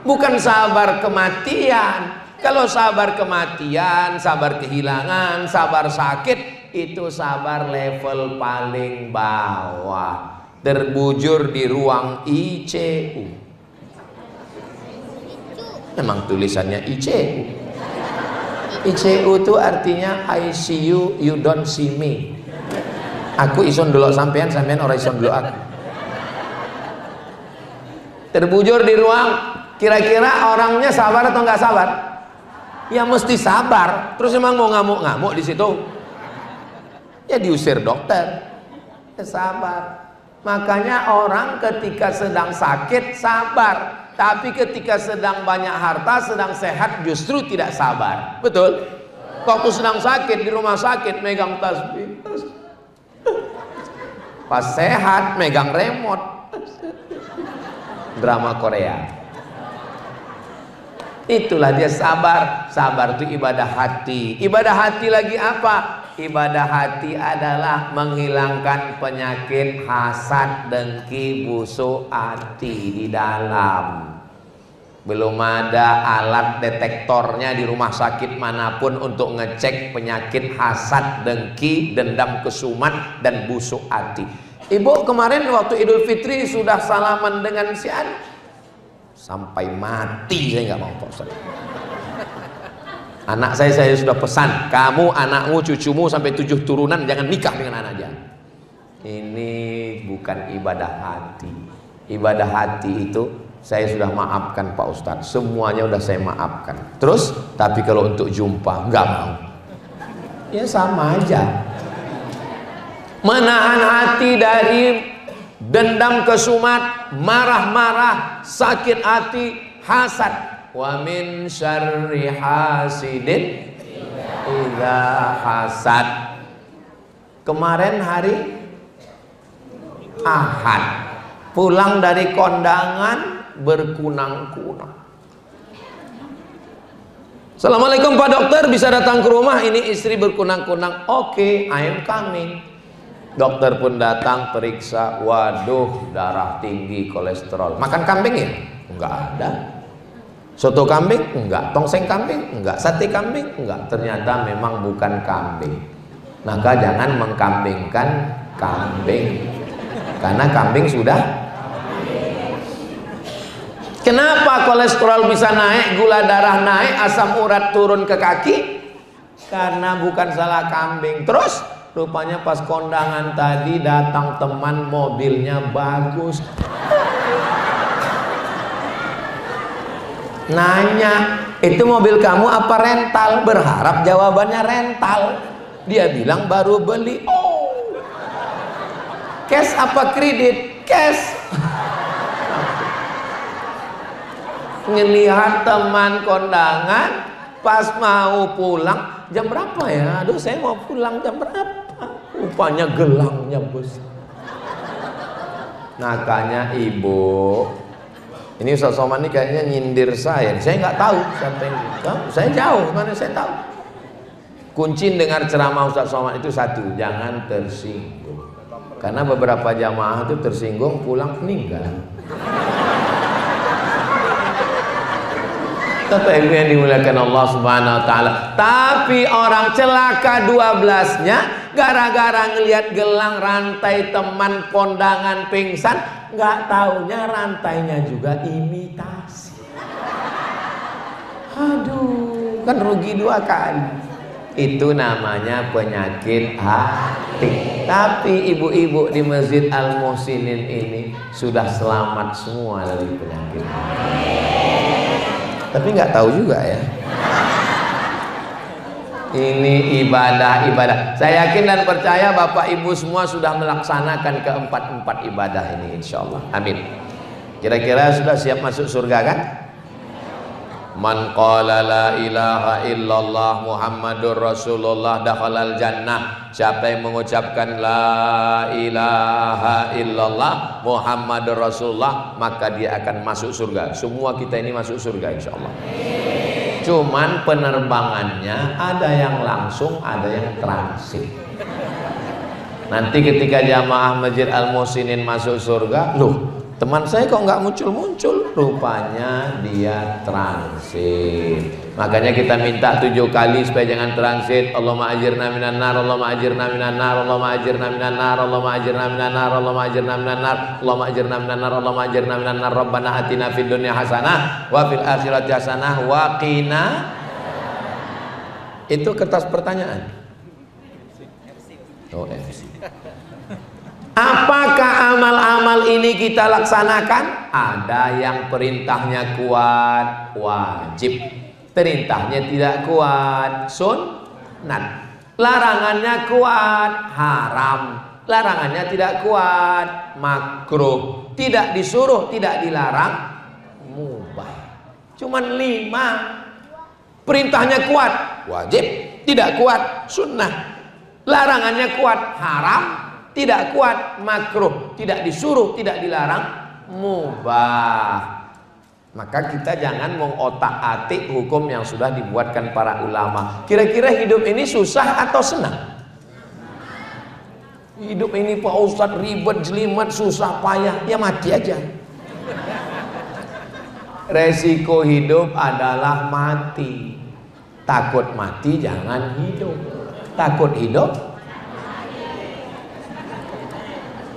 bukan sabar kematian. Kalau sabar kematian, sabar kehilangan, sabar sakit, itu sabar level paling bawah. Terbujur di ruang ICU. Memang tulisannya ICU. ICU itu artinya I see you, you don't see me. Aku ison dulu sampean, sampean orang ison dulu aku. Terbujur di ruang, kira-kira orangnya sabar atau nggak sabar? Ya mesti sabar. Terus emang mau ngamuk-ngamuk di situ? Ya diusir dokter. Ya sabar. Makanya orang ketika sedang sakit sabar, tapi ketika sedang banyak harta, sedang sehat justru tidak sabar. Betul? Waktu sedang sakit di rumah sakit megang tasbih. Pas sehat megang remote. Drama Korea. Itulah dia sabar. Sabar itu ibadah hati. Ibadah hati lagi apa? Ibadah hati adalah menghilangkan penyakit hasad, dengki, busuk hati di dalam. Belum ada alat detektornya di rumah sakit manapun untuk ngecek penyakit hasad, dengki, dendam kesumat, dan busuk hati. Ibu kemarin waktu Idul Fitri sudah salaman dengan si An. Sampai mati saya nggak mau, Pak Ustaz. Anak saya sudah pesan, kamu, anakmu, cucumu sampai 7 turunan jangan nikah dengan anak dia. Ini bukan ibadah hati. Ibadah hati itu saya sudah maafkan Pak Ustadz, semuanya udah saya maafkan. Terus, tapi kalau untuk jumpa nggak mau. Ya sama aja. Menahan hati dari dendam kesumat, marah-marah, sakit hati, hasad. Wa min syarri hasidin idza hasad. Kemarin hari Ahad, pulang dari kondangan berkunang-kunang. Assalamualaikum Pak Dokter, bisa datang ke rumah, ini istri berkunang-kunang. Oke, I am coming. Dokter pun datang, periksa, waduh darah tinggi, kolesterol. Makan kambing ya? Enggak ada. Soto kambing? Enggak. Tongseng kambing? Enggak. Sate kambing? Enggak. Ternyata memang bukan kambing. Maka jangan mengkambingkan kambing, karena kambing sudah. kolesterol bisa naik, gula darah naik, asam urat turun ke kaki? Karena bukan salah kambing. Terus rupanya pas kondangan tadi datang teman, mobilnya bagus. Nanya, itu mobil kamu apa rental? Berharap jawabannya rental. Dia bilang baru beli. Oh, cash apa kredit? Cash. Ngelihat teman kondangan, pas mau pulang, jam berapa ya? Aduh, saya mau pulang jam berapa? Rupanya gelangnya bos. Makanya ibu, ini Ustaz Somad ini kayaknya nyindir saya nggak tahu siapa yang saya jauh, mana saya tahu. Kunci dengar ceramah Ustaz Somad itu satu, jangan tersinggung. Karena beberapa jamaah itu tersinggung pulang meninggal. Bapak Ibu yang dimuliakan Allah Subhanahu wa taala. Tapi orang celaka 12-nya gara-gara ngelihat gelang rantai teman kondangan pingsan, nggak taunya rantainya juga imitasi. Aduh, kan rugi 2 kali. Itu namanya penyakit hati. Tapi ibu-ibu di Masjid Al Muhsinin ini sudah selamat semua dari penyakit hati. Tapi nggak tahu juga ya. Ini ibadah. Saya yakin dan percaya Bapak Ibu semua sudah melaksanakan keempat ibadah ini, insya Allah. Amin. Kira-kira sudah siap masuk surga kan? Man qala la ilaha illallah Muhammadur Rasulullah dakhalal jannah. Siapa yang mengucapkan la ilaha illallah Muhammadur Rasulullah, maka dia akan masuk surga. Semua kita ini masuk surga insyaallah. Cuman penerbangannya ada yang langsung, ada yang transit. Nanti ketika jamaah Masjid Al Muhsinin masuk surga, loh, teman saya kok nggak muncul-muncul? Rupanya dia transit. Makanya kita minta 7 kali supaya jangan transit. Allahumma ajirna minan nar, Allahumma ajirna minan nar, Allahumma ajirna minan nar, Allahumma ajirna minan nar, Allahumma ajirna minan nar, Allahumma ajirna minan nar, Allahumma ajirna minan nar. Rabbana atina fid dunya hasanah wa fil akhirati hasanah wa qina. Itu kertas pertanyaan. Oh, MC. Apakah amal-amal ini kita laksanakan? Ada yang perintahnya kuat, wajib. Perintahnya tidak kuat, sunnat. Larangannya kuat, haram. Larangannya tidak kuat, makruh. Tidak disuruh, tidak dilarang, mubah. Cuman 5. Perintahnya kuat, wajib. Tidak kuat, sunnah. Larangannya kuat, haram. Tidak kuat, makruh. Tidak disuruh, tidak dilarang, mubah. Maka kita jangan mengotak-atik hukum yang sudah dibuatkan para ulama. Kira-kira hidup ini susah atau senang? Hidup ini Pak Ustadz ribet, jelimet, susah, payah. Ya mati aja. Resiko hidup adalah mati. Takut mati jangan hidup. Takut hidup,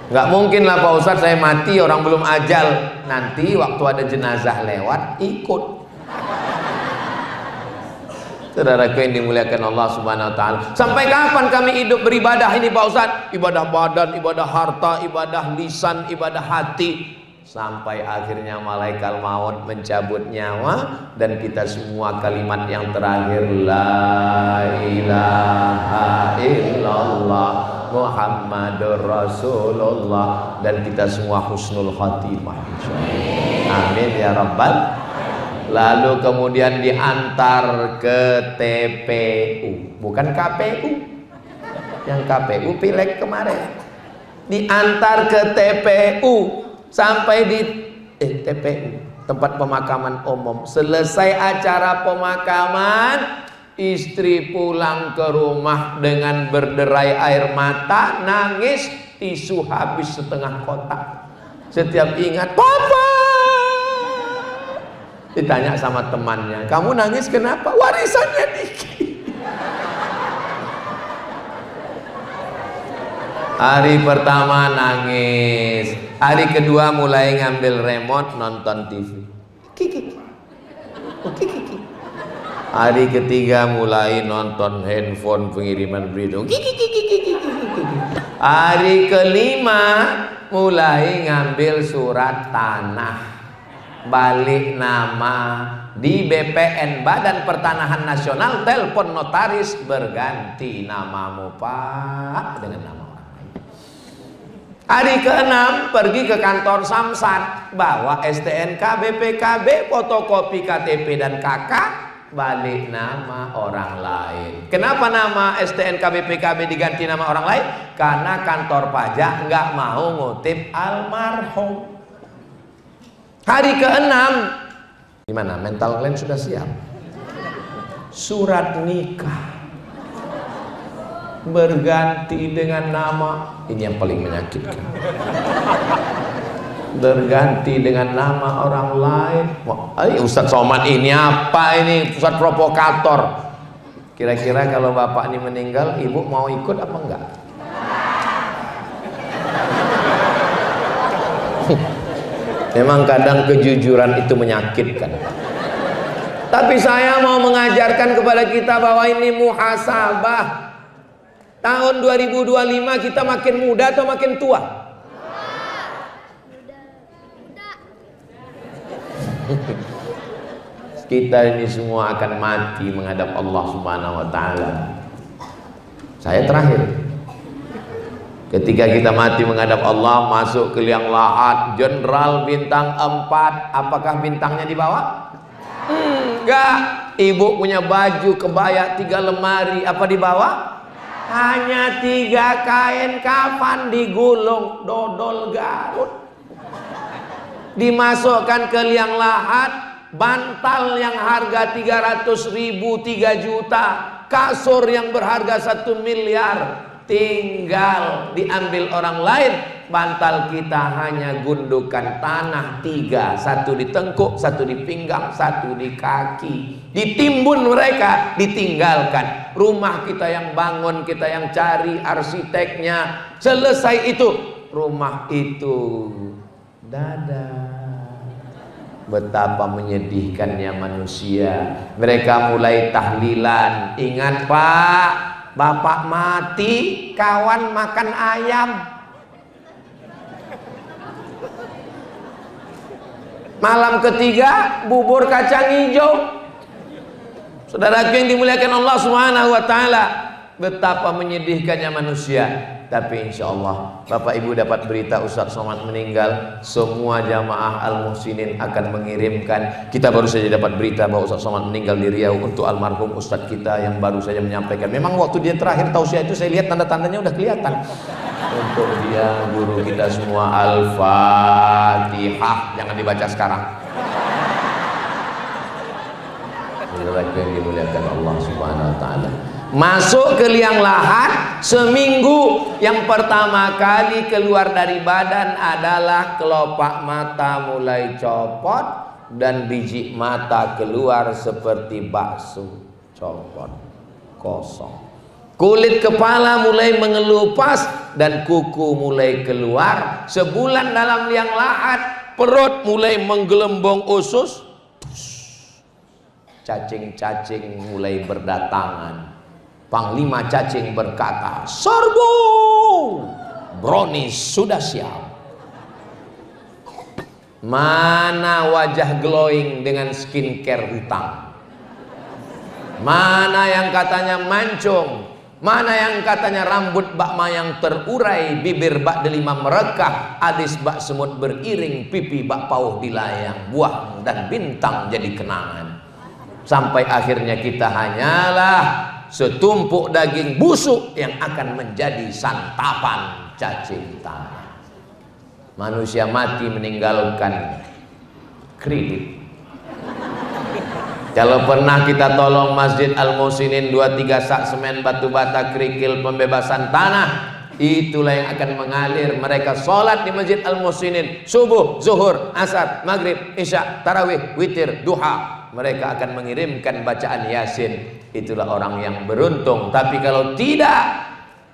nggak mungkin lah Pak Ustadz saya mati orang belum ajal. Nanti waktu ada jenazah lewat ikut. Saudaraku yang dimuliakan Allah Subhanahu wa taala. Sampai kapan kami hidup beribadah ini Pak Ustadz? Ibadah badan, ibadah harta, ibadah lisan, ibadah hati. Sampai akhirnya malaikat maut mencabut nyawa dan kita semua kalimat yang terakhir la ilaha illallah Muhammadur Rasulullah, dan kita semua husnul khatimah insyaallah. Amin ya rabbal. Lalu kemudian diantar ke TPU, bukan KPU. Yang KPU pileg kemarin. Diantar ke TPU, sampai di TPU, tempat pemakaman umum. Selesai acara pemakaman, istri pulang ke rumah dengan berderai air mata, nangis, tisu habis setengah kotak. Setiap ingat, papa, ditanya sama temannya, kamu nangis kenapa? Warisannya dikit. Hari pertama nangis, hari kedua mulai ngambil remote nonton TV. Kiki. Hari ketiga mulai nonton handphone pengiriman berita. Hari kelima mulai ngambil surat tanah balik nama di BPN, Badan Pertanahan Nasional, telepon notaris, berganti namamu Pak dengan nama orang lain. Hari keenam pergi ke kantor Samsat, bawa STNK, BPKB, fotokopi KTP dan KK, balik nama orang lain. Kenapa nama STNK BPKB diganti nama orang lain? Karena kantor pajak nggak mau ngutip almarhum. Hari keenam, gimana? Mental kalian sudah siap? Surat nikah berganti dengan nama, ini yang paling menyakitkan, berganti dengan nama orang lain. Ustadz Somad ini apa ini? Ustadz provokator. Kira-kira kalau bapak ini meninggal, ibu mau ikut apa enggak? Memang kadang kejujuran itu menyakitkan. Tapi saya mau mengajarkan kepada kita bahwa ini muhasabah. Tahun 2025 kita makin muda atau makin tua? Kita ini semua akan mati menghadap Allah Subhanahu wa taala. Saya terakhir. Ketika kita mati menghadap Allah, masuk ke liang lahat, jenderal bintang 4, apakah bintangnya dibawa? Enggak. Ibu punya baju kebaya 3 lemari, apa dibawa? Hanya 3 kain kafan digulung, dodol Garut. Dimasukkan ke liang lahat, bantal yang harga 300.000 3 juta, kasur yang berharga 1 miliar, tinggal diambil orang lain. Bantal kita hanya gundukan tanah 3, 1 di tengkuk, 1 di pinggang, 1 di kaki. Ditimbun mereka, ditinggalkan. Rumah kita yang bangun, kita yang cari arsiteknya, selesai itu rumah itu dadah. Betapa menyedihkannya manusia. Mereka mulai tahlilan. Ingat Pak, bapak mati, kawan makan ayam. Malam ketiga bubur kacang hijau. Saudaraku yang dimuliakan Allah Subhanahu wa taala, betapa menyedihkannya manusia. Tapi insya Allah Bapak Ibu dapat berita Ustadz Somad meninggal, semua jamaah Al-Muhsinin akan mengirimkan. Kita baru saja dapat berita bahwa Ustadz Somad meninggal di Riau untuk almarhum Ustadz kita yang baru saja menyampaikan. Memang waktu dia terakhir tausiah itu saya lihat tanda-tandanya udah kelihatan. Untuk dia guru kita semua, Al-Fatihah, jangan dibaca sekarang. Saudaraku yang dimuliakan Allah Subhanahu wa taala. Masuk ke liang lahat seminggu, yang pertama kali keluar dari badan adalah kelopak mata mulai copot dan biji mata keluar seperti bakso copot, kosong. Kulit kepala mulai mengelupas dan kuku mulai keluar. Sebulan dalam liang lahat, perut mulai menggelembung usus, cacing-cacing mulai berdatangan. Panglima cacing berkata, "Serbu, brownies sudah siap." Mana wajah glowing dengan skincare hutang? Mana yang katanya mancung? Mana yang katanya rambut bak mayang terurai, bibir bak delima merekah, alis bak semut beriring, pipi bak pauh dilayang, buah dan bintang jadi kenangan. Sampai akhirnya kita hanyalah setumpuk daging busuk yang akan menjadi santapan cacing tanah. Manusia mati meninggalkan kredit. Kalau pernah kita tolong Masjid Al-Muhsinin 2-3 sak semen batu bata kerikil pembebasan tanah, itulah yang akan mengalir. Mereka sholat di Masjid Al-Muhsinin subuh, zuhur, asar, maghrib, isya, tarawih, witir, duha. Mereka akan mengirimkan bacaan Yasin. Itulah orang yang beruntung. Tapi kalau tidak,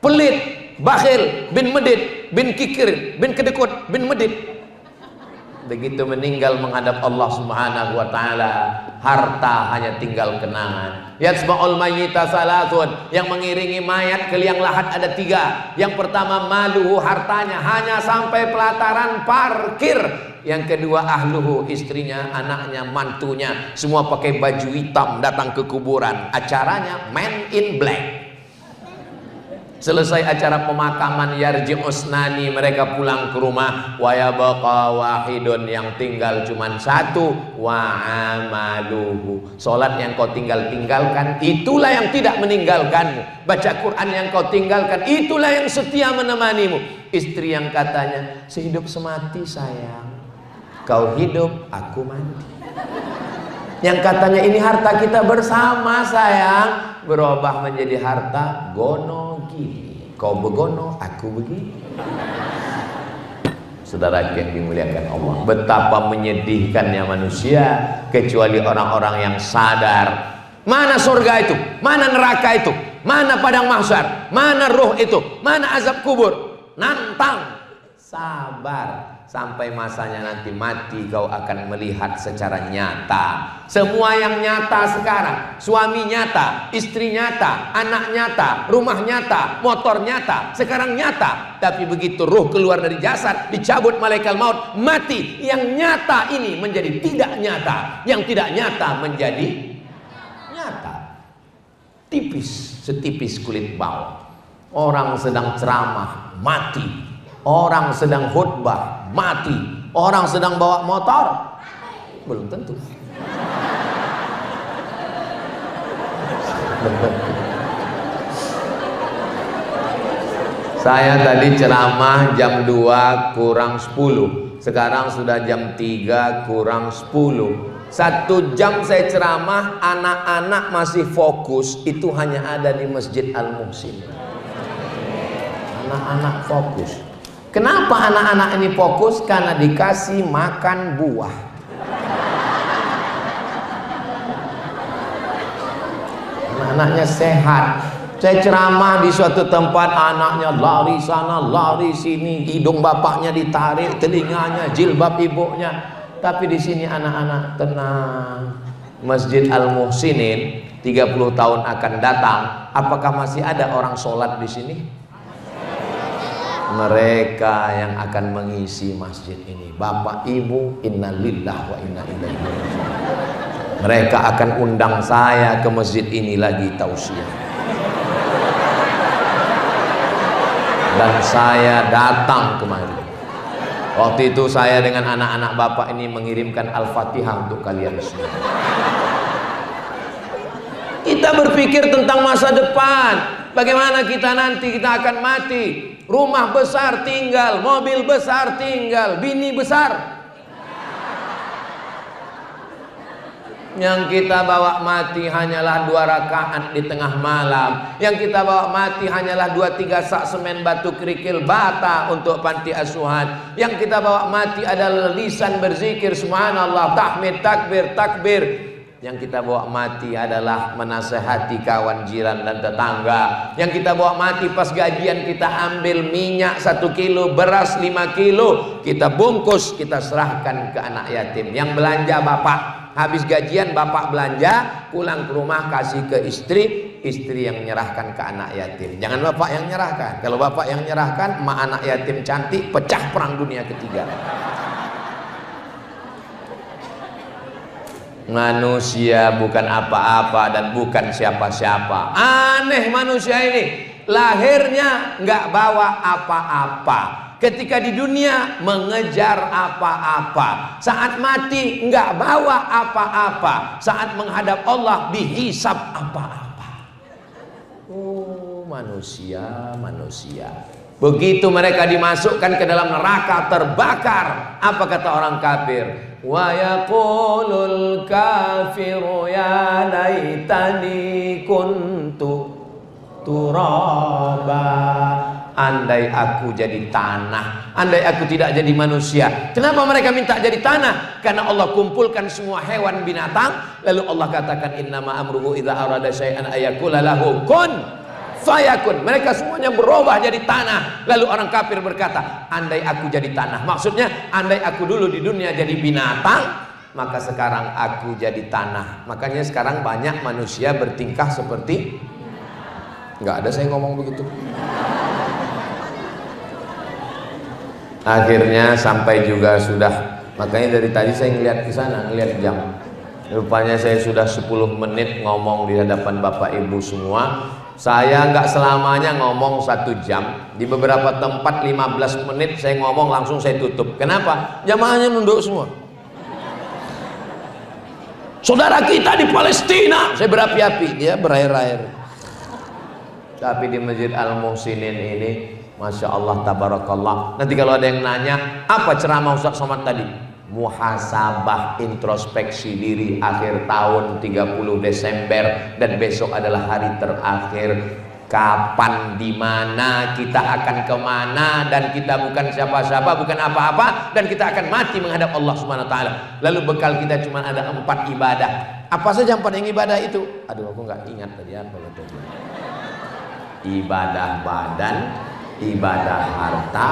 pelit, bakhil, bin medit, bin kikir, bin kedekut, bin medit, begitu meninggal menghadap Allah Subhanahu wa taala, harta hanya tinggal kenangan. Yatsba'ul mayyita salasun, yang mengiringi mayat ke liang lahat ada 3. Yang pertama maluhu, hartanya hanya sampai pelataran parkir. Yang kedua ahluhu, istrinya, anaknya, mantunya, semua pakai baju hitam datang ke kuburan. Acaranya Men in Black. Selesai acara pemakaman, yarji usnani, mereka pulang ke rumah. Wa yabqa wahidun, yang tinggal cuman 1. Wa amaluhu, salat yang kau tinggalkan, itulah yang tidak meninggalkanmu. Baca Quran yang kau tinggalkan, itulah yang setia menemanimu. Istri yang katanya sehidup semati sayang, kau hidup aku mati. Yang katanya ini harta kita bersama sayang, berubah menjadi harta gono gini. Kau begono, aku begini. Saudara yang dimuliakan Allah, betapa menyedihkannya manusia, kecuali orang-orang yang sadar mana surga itu, mana neraka itu, mana padang mahsyar, mana ruh itu, mana azab kubur. Nantang, sabar. Sampai masanya nanti mati, kau akan melihat secara nyata semua yang nyata sekarang. Suami nyata, istri nyata, anak nyata, rumah nyata, motor nyata, sekarang nyata. Tapi begitu ruh keluar dari jasad, dicabut malaikat maut, mati. Yang nyata ini menjadi tidak nyata, yang tidak nyata menjadi nyata. Tipis, setipis kulit bawang. Orang sedang ceramah, mati. Orang sedang khutbah, mati. Orang sedang bawa motor, belum tentu. Saya tadi ceramah jam 2 kurang 10. Sekarang sudah jam 3 kurang 10. 1 jam saya ceramah, anak-anak masih fokus. Itu hanya ada di Masjid Al-Muhsin. Anak-anak fokus. Kenapa anak-anak ini fokus? Karena dikasih makan buah. Anak-anaknya sehat. Saya ceramah di suatu tempat, anaknya lari sana, lari sini, hidung bapaknya ditarik, telinganya, jilbab ibunya. Tapi di sini anak-anak tenang. Masjid Al-Muhsinin 30 tahun akan datang. Apakah masih ada orang sholat di sini? Mereka yang akan mengisi masjid ini, bapak ibu, innalillah wa inna ilaihi raji'un. Mereka akan undang saya ke masjid ini lagi tausiah, dan saya datang kemari. Waktu itu saya dengan anak-anak bapak ini mengirimkan Al-Fatihah untuk kalian semua. Kita berpikir tentang masa depan, bagaimana kita nanti kita akan mati. Rumah besar tinggal, mobil besar tinggal, bini besar. Yang kita bawa mati hanyalah 2 rakaat di tengah malam. Yang kita bawa mati hanyalah 2-3 sak semen batu kerikil bata untuk panti asuhan. Yang kita bawa mati adalah lisan berzikir subhanallah, tahmid, takbir, takbir. Yang kita bawa mati adalah menasehati kawan jiran dan tetangga. Yang kita bawa mati pas gajian, kita ambil minyak 1 kilo, beras 5 kilo, kita bungkus, kita serahkan ke anak yatim. Yang belanja bapak, habis gajian bapak belanja, pulang ke rumah kasih ke istri, istri yang menyerahkan ke anak yatim. Jangan bapak yang menyerahkan. Kalau bapak yang menyerahkan, emak anak yatim cantik, pecah perang dunia ketiga. Manusia bukan apa-apa dan bukan siapa-siapa. Aneh manusia ini, lahirnya nggak bawa apa-apa. Ketika di dunia mengejar apa-apa, saat mati nggak bawa apa-apa, saat menghadap Allah dihisap apa-apa. Oh, manusia. Begitu mereka dimasukkan ke dalam neraka terbakar, apa kata orang kafir? Wa yaqulul kafiru ya laitani kuntu turaba. Andai aku jadi tanah, andai aku tidak jadi manusia. Kenapa mereka minta jadi tanah? Karena Allah kumpulkan semua hewan binatang, lalu Allah katakan innama amruhu idza arada syai'an ayaqula lahu kun fayakun. Mereka semuanya berubah jadi tanah. Lalu orang kafir berkata, andai aku jadi tanah. Maksudnya, andai aku dulu di dunia jadi binatang, maka sekarang aku jadi tanah. Makanya sekarang banyak manusia bertingkah seperti, nggak ada saya ngomong begitu. Akhirnya sampai juga sudah. Makanya dari tadi saya ngeliat ke sana, ngeliat jam. Rupanya saya sudah 10 menit ngomong di hadapan Bapak Ibu semua. Saya nggak selamanya ngomong 1 jam. Di beberapa tempat 15 menit saya ngomong langsung saya tutup. Kenapa? Jamaahnya nunduk semua. Saudara kita di Palestina, saya berapi-api, dia berair-air. Tapi di Masjid Al-Muhsinin ini, Masya Allah, tabarakallah. Nanti kalau ada yang nanya, apa ceramah Ustaz Somad tadi? Muhasabah, introspeksi diri akhir tahun 30 Desember dan besok adalah hari terakhir. Kapan, di mana, kita akan kemana, dan kita bukan siapa-siapa, bukan apa-apa, dan kita akan mati menghadap Allah Subhanahu Wa Taala. Lalu bekal kita cuma ada 4 ibadah. Apa saja 4 yang ibadah itu? Aduh, aku nggak ingat tadi apa katanya. Ibadah badan, ibadah harta,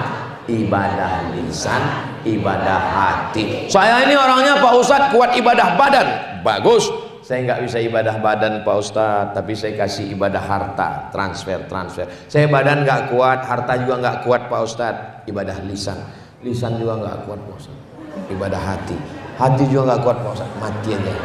ibadah lisan, ibadah hati. Saya ini orangnya Pak Ustadz kuat ibadah badan, bagus. Saya nggak bisa ibadah badan Pak Ustadz, tapi saya kasih ibadah harta, transfer. Saya badan nggak kuat, harta juga nggak kuat Pak Ustadz. Ibadah lisan juga nggak kuat Pak Ustadz. Ibadah hati juga nggak kuat Pak Ustadz. Mati aja.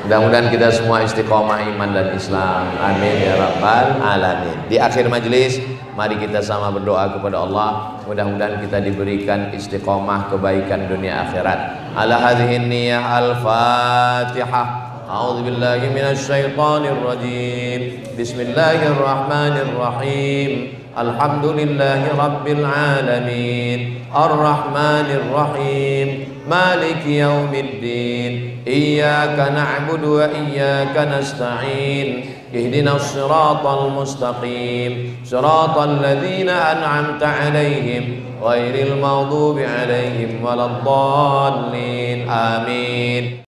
Mudah-mudahan kita semua istiqomah iman dan Islam. Amin ya rabbal alamin. Di akhir majelis, mari kita sama berdoa kepada Allah. Mudah-mudahan kita diberikan istiqomah kebaikan dunia akhirat. Ala hadhihi niyyah al-Fatihah. A'udzu billahi minasy syaithanir rajim. Bismillahirrahmanirrahim. Alhamdulillahi rabbil alamin. Ar-Rahmanir Rahim. Maliki yaumiddin. Iyyaka na'budu wa iyyaka nasta'in. Ihdinas siratal mustaqim. Siratal ladzina an'amta 'alaihim ghairil maghdubi 'alaihim waladdallin. Amin.